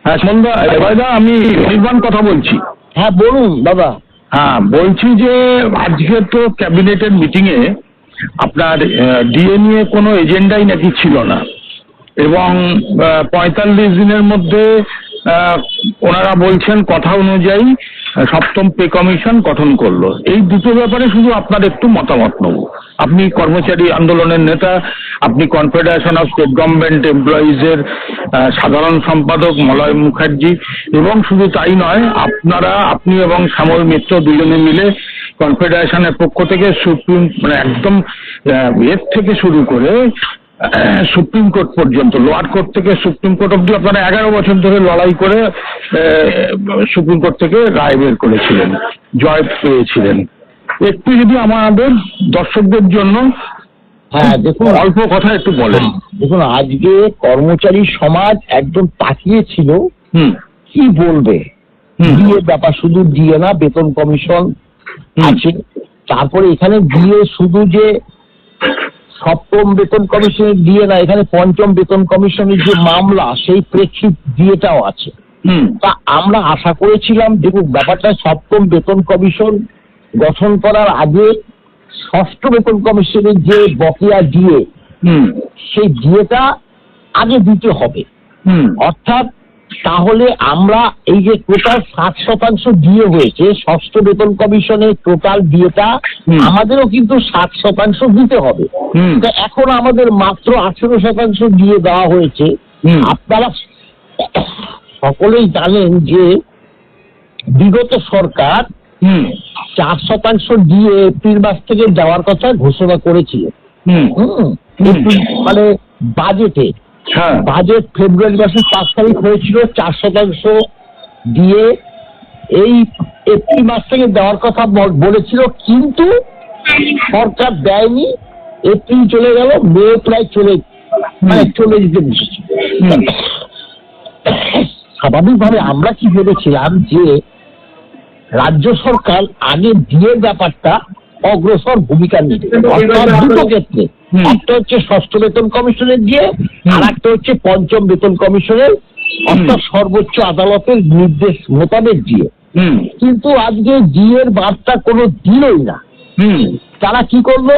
হ্যাঁ সন্ধ্যা এবারদা, আমি নির্বাণ কথা বলছি। হ্যাঁ বলুন দাদা। হ্যাঁ বলছি যে আজকে তো ক্যাবিনেটের মিটিংয়ে আপনার ডিএ নিয়ে কোনো এজেন্ডাই নাকি ছিল না, এবং ৪৫ দিনের মধ্যে ওনারা বলছেন কথা অনুযায়ী সপ্তম পে কমিশন গঠন করলো। এই দুটো ব্যাপারে শুধু আপনার একটু মতামত নেব। আপনি কর্মচারী আন্দোলনের নেতা, আপনি কনফেডারেশন অফ স্টেট গভর্নমেন্ট এমপ্লয়িজের সাধারণ সম্পাদক মলয় মুখার্জি, এবং শুধু তাই নয়, আপনি এবং শ্যামল মিত্র দুজনে মিলে কনফেডারেশনের পক্ষ থেকে সুপ্রিম মানে একদম এর থেকে শুরু করে সুপ্রিম কোর্ট পর্যন্ত, লোয়ার কোর্ট থেকে সুপ্রিম কোর্ট অব্দি আপনারা 11 বছর ধরে লড়াই করে সুপ্রিম কোর্ট থেকে রায় বের করেছিলেন, জয় পেয়েছিলেন। একটু যদি আমাদের দর্শকদের জন্য হ্যাঁ দেখুন, অল্প কথা একটু বলেন। দেখুন আজকে কর্মচারী সমাজ একদম তাকিয়েছিল কি বলবে ডিএ ব্যাপার। শুধু ডিএ না, বেতন কমিশন আছে, তারপরে এখানে ডিএ শুধু যে সপ্তম বেতন কমিশনের ডিএ না, এখানে পঞ্চম বেতন কমিশনের যে মামলা সেই প্রেক্ষিত ডিএটাও আছে। তা আমরা আশা করেছিলাম, দেখুন ব্যাপারটা সপ্তম বেতন কমিশন গঠন করার আগে ষষ্ঠ বেতন কমিশনের যে বকেয়া ডিএ, সেই ডিএটা আগে দিতে হবে। অর্থাৎ তাহলে আমরা এই যে টোটাল 60% ডিএ হয়েছে ষষ্ঠ বেতন কমিশনের টোটাল ডিএটা আমাদেরও কিন্তু 60% দিতে হবে। তা এখন আমাদের মাত্র 18% ডিএ দেওয়া হয়েছে। আপনারা সকলেই জানেন যে বিগত সরকার 4% ডিএ এপ্রিল মাস থেকে দেওয়ার কথা ঘোষণা করেছিল। মানে বাজেট ফেব্রুয়ারি মাসের 5 তারিখ হয়েছিল, 4% ডিএ এই এপ্রিল মাস থেকে দেওয়ার কথা বলেছিল, কিন্তু সরকার দেয়নি। এপ্রিল চলে গেল, মে প্রায় চলে যেতে বসেছে। স্বাভাবিকভাবে আমরা কি ভেবেছিলাম যে রাজ্য সরকার আগে ডিএ ব্যাপারটা অগ্রসর ভূমিকা নেবে, দুটো ক্ষেত্রে। একটা হচ্ছে ষষ্ঠ বেতন কমিশনের ডিএ, আর একটা হচ্ছে পঞ্চম বেতন কমিশনের, অর্থাৎ সর্বোচ্চ আদালতের নির্দেশ মোতাবেক ডিএ। কিন্তু আজকে ডিএর বার্তা কোনো দিলই না। তারা কি করলো,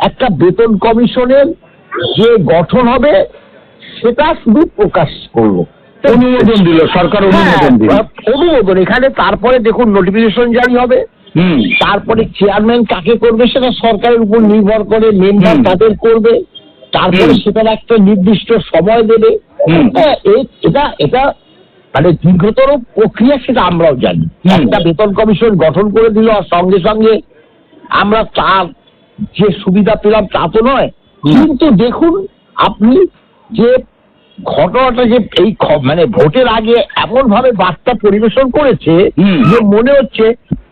একটা বেতন কমিশনের যে গঠন হবে সেটা শুধু প্রকাশ করলো, অনুমোদন দিল সরকার, অনুমোদন এখানে। তারপরে দেখুন নোটিফিকেশন জারি হবে, তারপরে চেয়ারম্যান কাকে করবে সেটা সরকারের উপর নির্ভর করে, মেম্বার তাদের করবে, তারপরে সেটার একটা নির্দিষ্ট সময় দেবে। এটা মানে দীর্ঘতর প্রক্রিয়া, সেটা আমরাও জানি। একটা বেতন কমিশন গঠন করে দিল আর সঙ্গে সঙ্গে আমরা তার যে সুবিধা পেলাম তা তো নয়। কিন্তু দেখুন আপনি যে ঘটনাটা, যে এই মানে ভোটের আগে এমন ভাবে বার্তা পরিবেশন করেছে যে মনে হচ্ছে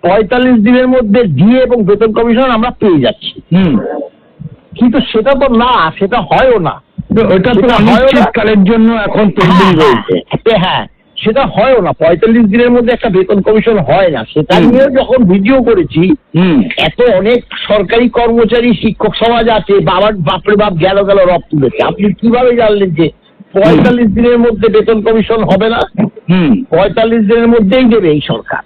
৪৫ দিনের মধ্যে ডিএ এবং বেতন কমিশন আমরা পেয়ে যাচ্ছি। কিন্তু সেটা তো না, সেটা হয়ও না। ওটা তো অনিশ্চিতকালের জন্য এখন পেন্ডিং রয়েছে। হ্যাঁ, সেটা হয়ও না, ৪৫ দিনের মধ্যে একটা বেতন কমিশন হয় না। সেটা নিয়েও যখন ভিডিও করেছি, এত অনেক সরকারি কর্মচারী শিক্ষক সমাজ আছে, বাপরে বাপ গেল রব তুলেছে। আপনি কিভাবে জানলেন যে ৪৫ দিনের মধ্যে বেতন কমিশন হবে না? ৪৫ দিনের মধ্যেই দেবে এই সরকার।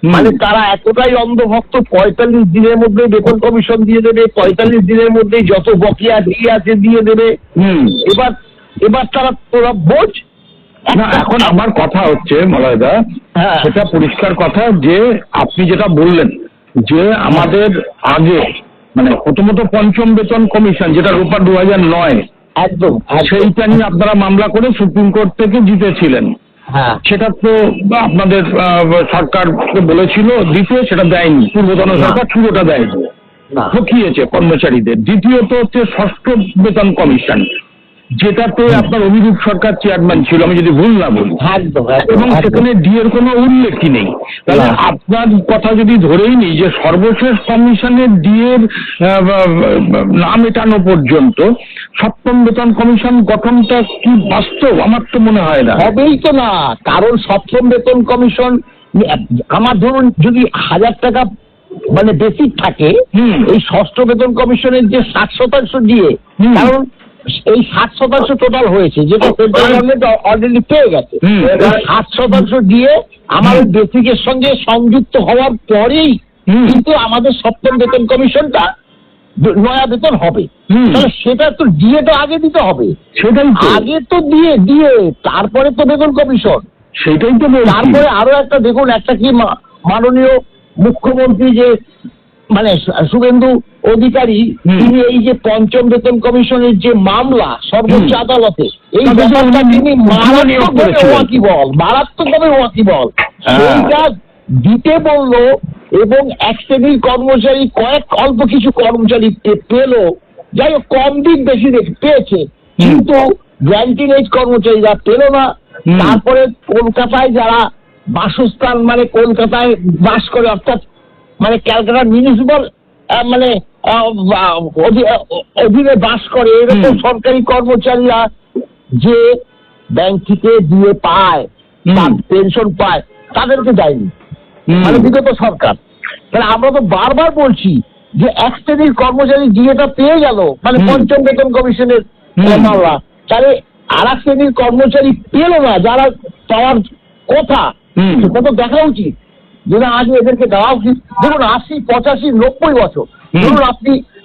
মানে তারা এতটাই অন্ধভক্ত, ৪৫ দিনের মধ্যে বেতন কমিশন দিয়ে দেবে, ৪৫ দিনের মধ্যেই যত বকেয়া ডিএ আছে দিয়ে দেবে। এবার তোরা বোঝ। এখন আমার কথা হচ্ছে মলয়দা, সেটা পরিষ্কার কথা যে আপনি যেটা বললেন যে আমাদের আগে মানে প্রথমত পঞ্চম বেতন কমিশন, যেটা রূপা 2009, একদম সেইটা নিয়ে আপনারা মামলা করে সুপ্রিম কোর্ট থেকে জিতেছিলেন। সেটা তো আপনাদের সরকার বলেছিল দিতে, সেটা দেয়নি, পূর্বতন সরকার পুরোটা দেয়নি, ঠকিয়েছে কর্মচারীদের। দ্বিতীয়ত হচ্ছে ষষ্ঠ বেতন কমিশন, যেটাতে আপনার অভিরূপ সরকার চেয়ারম্যান ছিল, আমি যদি ভুল না বলি, এবং সেখানে ডিএর কোনো উল্লেখই নেই। তাহলে আপনার কথা যদি ধরেই নিই যে সর্বশেষ কমিশনের ডিএর নাম মেটানো পর্যন্ত সপ্তম বেতন কমিশন গঠনটা কি বাস্তব? আমার তো মনে হয় না। হবেই তো না, কারণ সপ্তম বেতন কমিশন আমার ধরুন যদি 1000 টাকা মানে বেসিক থাকে, এই ষষ্ঠ বেতন কমিশনের যে 60% ডিএ, কারণ এই 60% টোটাল হয়েছে, যেটা সেন্ট্রাল গভর্নমেন্ট অলরেডি পেয়ে গেছে। 60% দিয়ে আমাদের বেসিকের সঙ্গে সংযুক্ত হওয়ার পরেই কিন্তু আমাদের সপ্তম বেতন কমিশনটা নয়া বেতন হবে। তাহলে সেটা তো ডিএটা আগে দিতে হবে, সেটাই আগে তো দিয়ে তারপরে তো বেতন কমিশন। সেটাই তো তারপরে আরো একটা দেখুন, একটা কি মাননীয় মুখ্যমন্ত্রী যে মানে শুভেন্দু অধিকারী, তিনি এই যে পঞ্চম বেতন কমিশনের যে মামলা সর্বোচ্চ আদালতে, এই ব্যাপারটা তিনি মারাত্মকভাবে ওয়াকিবল সেইটা দিতে বললো, এবং এক শ্রেণীর কর্মচারী অল্প কিছু কর্মচারী পেলো, যাই হোক কম দিক বেশি পেয়েছে, কিন্তু গ্র্যান্টিং এজ কর্মচারীরা পেলো না। তারপরে কলকাতায় যারা বাসস্থান মানে কলকাতায় বাস করে, অর্থাৎ মানে ক্যালকাটা মিউনিসিপাল মানে অধীনে বাস করে এরকম সরকারি কর্মচারীরা যে ব্যাংক থেকে দিয়ে পায় বা পেনশন পায়, তাদেরকে দেয়নি মানে বিগত সরকার। তাহলে আমরা তো বারবার বলছি যে এক শ্রেণীর কর্মচারী ডিএটা পেয়ে গেল, মানে পঞ্চম বেতন কমিশনের মামলা, তাহলে আর এক শ্রেণীর কর্মচারী পেল না, যারা পাওয়ার কথা, সেটা তো দেখা উচিত যেটা আগে এদেরকে দেওয়া উচিত। ধরুন 80, 85, 90 বছর, ধরুন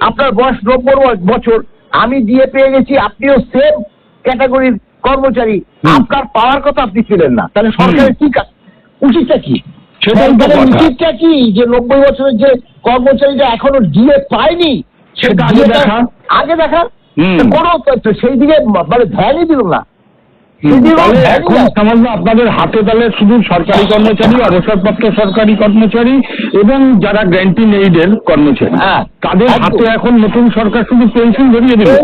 আপনার বয়স 90 বছর, আমি দিয়ে পেয়ে গেছি, আপনিও সেম ক্যাটাগরির কর্মচারী, আপনার পাওয়ার কথা আপনি পেলেন না, তাহলে সরকারের ঠিক আছে উচিতটা কি? উচিতটা কি যে 90 বছরের যে কর্মচারীরা এখনো ডিএ পায়নি সেটা আগে দেখা কোনো সেই দিকে মানে ধ্যানই দিল না। এখন সামান্য আপনাদের হাতে তাহলে শুধু সরকারি কর্মচারী, অবসরপ্রাপ্ত সরকারি কর্মচারী এবং যারা গ্র্যান্টিং এইডের কর্মচারী, তাদের হাতে এখন নতুন সরকার শুধু পেন্সিল ধরিয়ে দেবে,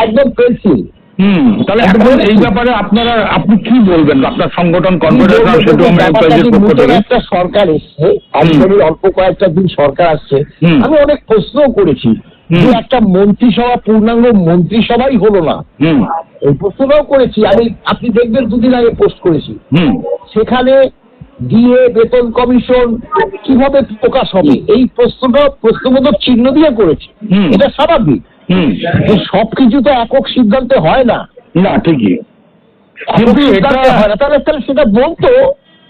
একদম পেন্সিল। তাহলে এখন এই ব্যাপারে আপনি কি বলবেন? আপনার সংগঠন একটা সরকার এসছে, অল্প কয়েকটা দিন সরকার আসছে, আমি অনেক প্রশ্ন করেছি যে একটা মন্ত্রিসভা, পূর্ণাঙ্গ মন্ত্রিসভাই হলো না, এই প্রশ্নটাও করেছি আমি, আপনি দেখবেন দুদিন আগে পোস্ট করেছি। সেখানে দিয়ে বেতন কমিশন কিভাবে প্রকাশ হবে এই প্রশ্নবোধক চিহ্ন দিয়ে করেছি। এটা স্বাভাবিক, সবকিছু তো একক সিদ্ধান্তে হয় না, ঠিকই, তাহলে সেটা বলতো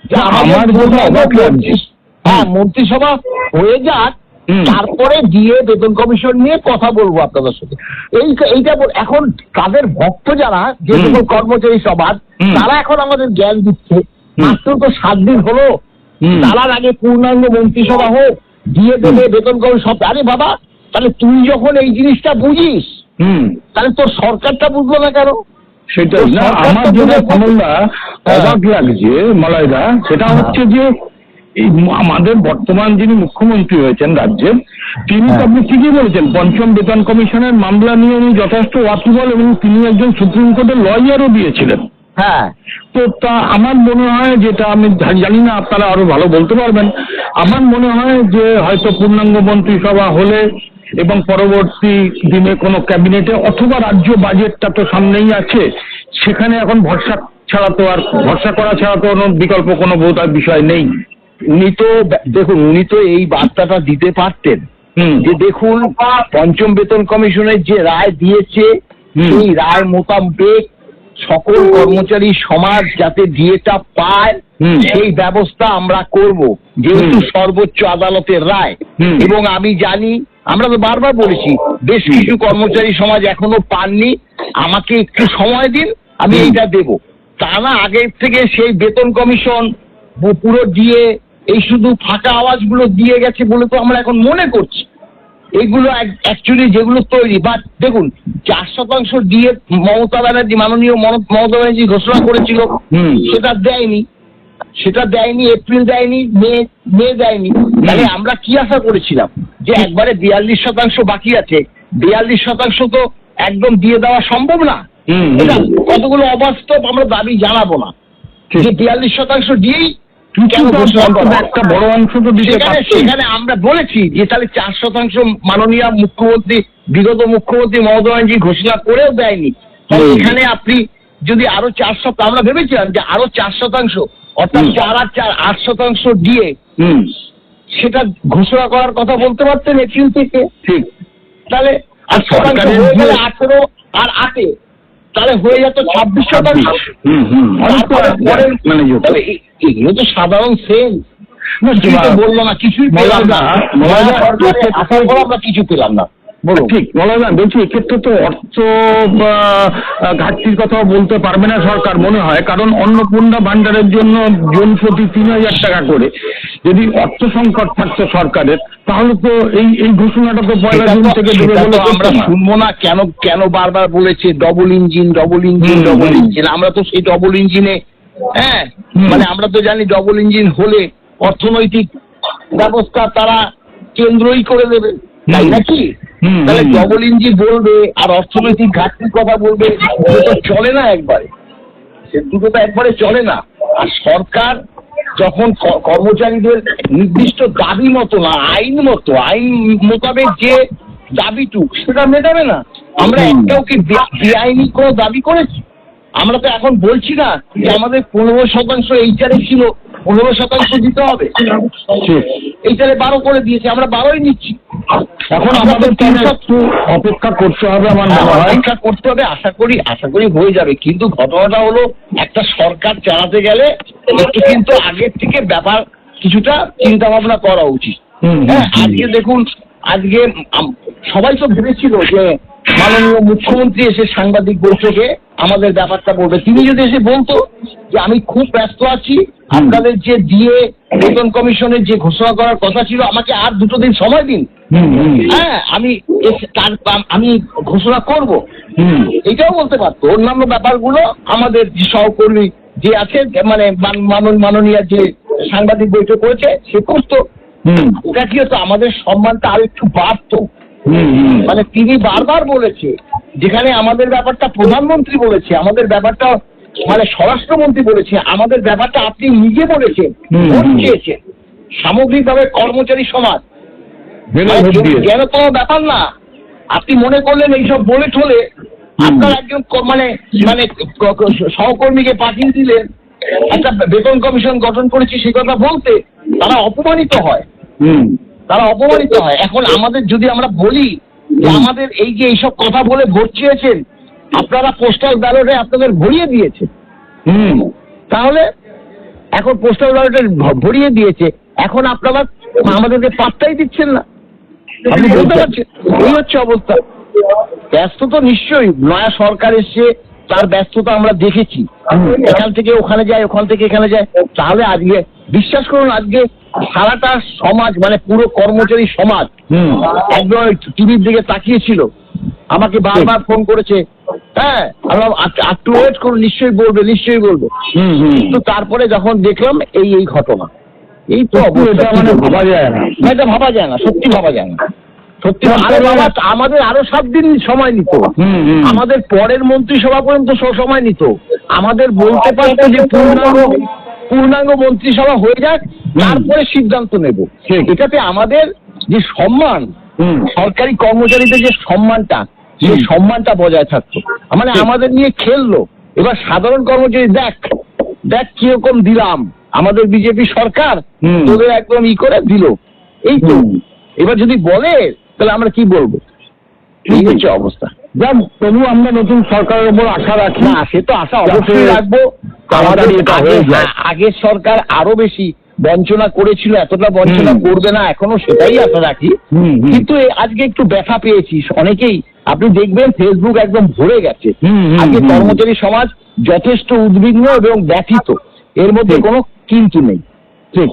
যে আমার মন্ত্রিসভা হয়ে যাক, তারপরে দিয়ে বেতন কমিশন নিয়ে কথা বলবো আপনাদের সাথে। এইটা এখন তাদের ভক্ত যারা যে সকল কর্মচারী সমাজ, তারা এখন আমাদের জ্ঞান দিচ্ছে, মাত্র তো 7 দিন হলো, তার আগে পূর্ণাঙ্গ মন্ত্রিসভা হোক, দিয়ে দেবে বেতন কমিশন। আরে বাবা, তাহলে তুই যখন এই জিনিসটা বুঝিস, তাহলে তোর সরকারটা বুঝলো না কেন? সেটাই না আমার যেটা সমস্যা অবাক লাগছে মলয়দা, সেটা হচ্ছে যে এই আমাদের বর্তমান যিনি মুখ্যমন্ত্রী হয়েছেন রাজ্যের, তিনি তো আপনি ঠিকই বলেছেন, পঞ্চম বেতন কমিশনের মামলা নিয়ে উনি যথেষ্ট ওয়াকিবল, এবং তিনি একজন সুপ্রিম কোর্টের লয়ারও দিয়েছিলেন। তো তা আমার মনে হয়, যেটা আমি জানি না, আপনারা আরো ভালো বলতে পারবেন, আমার মনে হয় যে হয়তো পূর্ণাঙ্গ মন্ত্রিসভা হলে এবং পরবর্তী দিনে কোনো ক্যাবিনেটে অথবা রাজ্য বাজেটটা তো সামনেই আছে, সেখানে এখন ভরসা করা ছাড়া তো কোনো বিকল্প কোনো বোধহয় বিষয় নেই। উনি তো এই বার্তাটা দিতে পারতেন যে দেখুন পঞ্চম বেতন কমিশনের যে রায় দিয়েছে, সেই রায় মোতাবেক সকল কর্মচারী সমাজ যাতে ডিএটা পায় সেই ব্যবস্থা আমরা করব, যেহেতু সর্বোচ্চ আদালতের রায়। এবং আমি জানি, আমরা তো বারবার বলেছি, বেশ কিছু কর্মচারী সমাজ এখনো পাননি, আমাকে একটু সময় দিন, আমি এইটা দেব। তা না আগের থেকে সেই বেতন কমিশন পুরো দিয়ে এই শুধু ফাঁকা আওয়াজগুলো দিয়ে গেছে বলে তো আমরা এখন মনে করছি। এইগুলো অ্যাকচুয়ালি যেগুলো তৈরি, বা দেখুন 4% দিয়ে মমতা ব্যানার্জি, মাননীয় মমতা ব্যানার্জি ঘোষণা করেছিল, সেটা দেয়নি, এপ্রিল দেয়নি, মে দেয়নি। তাহলে আমরা কি আশা করেছিলাম যে একবারে 42% বাকি আছে, 42% তো একদম দিয়ে দেওয়া সম্ভব না, এটা কতগুলো অবাস্তব আমরা দাবি জানাবো না যে 42% দিয়েই একটা বড় অংশ তো সেখানে আমরা বলেছি যে তাহলে 4% মাননীয় মুখ্যমন্ত্রী, বিগত মুখ্যমন্ত্রী মমতা ব্যানার্জি ঘোষণা করেও দেয়নি, তাহলে এখানে আপনি যদি আরো 4%, আমরা ভেবেছিলাম যে আরো 4%, অর্থাৎ 4 আর 4 8% দিয়ে সেটা ঘোষণা করার কথা বলতে পারতেন এপ্রিল থেকে। ঠিক, তাহলে 8% হয়ে গেলে আর 8-এ, তাহলে হয়ে যেত 26%। এগুলো তো সাধারণ সেন্স। কিছুই তো বললো না, কিছুই পেলাম না, আসার পর আমরা কিছু পেলাম না। ঠিক মৌলানা, বলছি এক্ষেত্রে তো অর্থ ঘাটতির কথা বলতে পারবে না সরকার মনে হয়, কারণ অন্নপূর্ণা ভান্ডারের জন্য জন প্রতি 3,000 টাকা করে যদি অর্থ সংকট থাকতো সরকারের, তাহলে তো এই ঘোষণাটা তো পয়লা জুন থেকে দেবে বলে আমরা শুনবো না। কেন বারবার বলেছে ডবল ইঞ্জিন, আমরা তো সেই ডবল ইঞ্জিনে, হ্যাঁ মানে আমরা তো জানি ডবল ইঞ্জিন হলে অর্থনৈতিক ব্যবস্থা তারা কেন্দ্রই করে দেবে, তাই নাকি? তাহলে ডবল ইঞ্জিন বলবে আর অর্থনৈতিক ঘাটতির কথা বলবে, তো চলে না একবারে, সে দুটো তো একবারে চলে না। আর সরকার যখন কর্মচারীদের নির্দিষ্ট দাবি মতো না, আইন মোতাবেক যে দাবিটুক সেটা মেটাবে না। আমরা একটাও কি বেআইনি কোনো দাবি করেছি? আমরা তো এখন বলছি না যে আমাদের 15% এইটারে ছিল, 15% দিতে হবে, এইটারে 12 করে দিয়েছে, আমরা 12ই নিচ্ছি। এখন আমাদের একটু অপেক্ষা করতে হবে, আমার মনে হয় অপেক্ষা করতে হবে। আশা করি হয়ে যাবে। কিন্তু ঘটনাটা হলো, একটা সরকার চালাতে গেলে একটু কিন্তু আগের থেকে ব্যাপার কিছুটা চিন্তা ভাবনা করা উচিত। হ্যাঁ, আজকে দেখুন, আজকে সবাই তো ভেবেছিল যে মাননীয় মুখ্যমন্ত্রী এসে সাংবাদিক বৈঠকে আমাদের ব্যাপারটা বলবে। তিনি যদি এসে বলতো যে আমি খুব ব্যস্ত আছি, আপনাদের যে দিয়ে বেতন কমিশনের যে ঘোষণা করার কথা ছিল, আমাকে আর 2 দিন সময় দিন, হ্যাঁ আমি ঘোষণা করব, এটাও বলতে পারতো। অন্যান্য ব্যাপারগুলো আমাদের যে সহকর্মী যে আছে, মানে মাননীয় যে সাংবাদিক বৈঠক করেছে সে করতো। ওটা কি হতো, আমাদের সম্মানটা আর একটু বাড়তো। মানে তিনি বারবার বলেছে, যেখানে আমাদের ব্যাপারটা প্রধানমন্ত্রী বলেছে, আমাদের ব্যাপারটা মানে স্বরাষ্ট্রমন্ত্রী বলেছে, আমাদের ব্যাপারটা আপনি নিজে বলেছেন, ভোট চেয়েছেন। সামগ্রিকভাবে কর্মচারী সমাজ যেন কোনো ব্যাপার না, আপনি মনে করলেন এইসব বলে ঠলে আপনার একজন মানে সহকর্মীকে পাঠিয়ে দিলেন একটা বেতন কমিশন গঠন করেছি সে কথা বলতে, তারা অপমানিত হয়। এখন আমাদের যদি আমরা বলি যে আমাদের এই যে এইসব কথা বলে ভোট চেয়েছেন, আপনারা পোস্টাল ব্যালটে আপনাদের ভরিয়ে দিয়েছে, তাহলে এখন পোস্টাল ব্যালটে ভরিয়ে দিয়েছে, এখন আপনারা আমাদেরকে পাত্তাই দিচ্ছেন না। আপনি বলতে পারছেন, এই হচ্ছে অবস্থা। ব্যস্ত তো নিশ্চয়ই, নয়া সরকার এসছে, তার ব্যস্ততা আমরা দেখেছি, এখান থেকে ওখানে যায়, ওখান থেকে এখানে যায়। তাহলে আজকে বিশ্বাস করুন, আজকে সারাটা সমাজ মানে পুরো কর্মচারী সমাজ একদম টিভির দিকে তাকিয়েছিল, আমাকে বারবার ফোন করেছে, হ্যাঁ আমরা একটু ওয়েট করুন, নিশ্চয়ই বলবে। কিন্তু তারপরে যখন দেখলাম এই ঘটনা, এই তো এটা মানে ভাবা যায় না, এটা ভাবা যায় না, সত্যি ভাবা যায় না, সত্যি। আমাদের আরো 7 দিন সময় নিত, আমাদের পরের মন্ত্রিসভা পর্যন্ত সময় নিত, আমাদের বলতে পারতো যে পূর্ণাঙ্গ মন্ত্রিসভা হয়ে যাক, তারপরে সিদ্ধান্ত নেব। এটাতে আমাদের যে সম্মান, সরকারি কর্মচারীদের যে সম্মানটা, সেই সম্মানটা বজায় থাকতো। মানে আমাদের নিয়ে খেললো। এবার সাধারণ কর্মচারী দেখ কিরকম দিলাম, আমাদের বিজেপি সরকার তোদের একদম করে দিল, এই তো। এবার যদি বলে তাহলে আমরা কি বলবো? এই হচ্ছে অবস্থা। যাক, তবু আমরা নতুন সরকারের উপর আশা রাখি। না, সে তো আশা অবশ্যই রাখবো। আগের সরকার আরো বেশি বঞ্চনা করেছিল, এতটা বঞ্চনা করবে না, এখনো সেটাই আশা রাখি। কিন্তু আজকে একটু ব্যথা পেয়েছি অনেকেই, আপনি দেখবেন ফেসবুক একদম ভরে গেছে। আজকে কর্মচারী সমাজ যথেষ্ট উদ্বিগ্ন এবং ব্যথিত, এর মধ্যে কোনো কিন্তু নেই। ঠিক।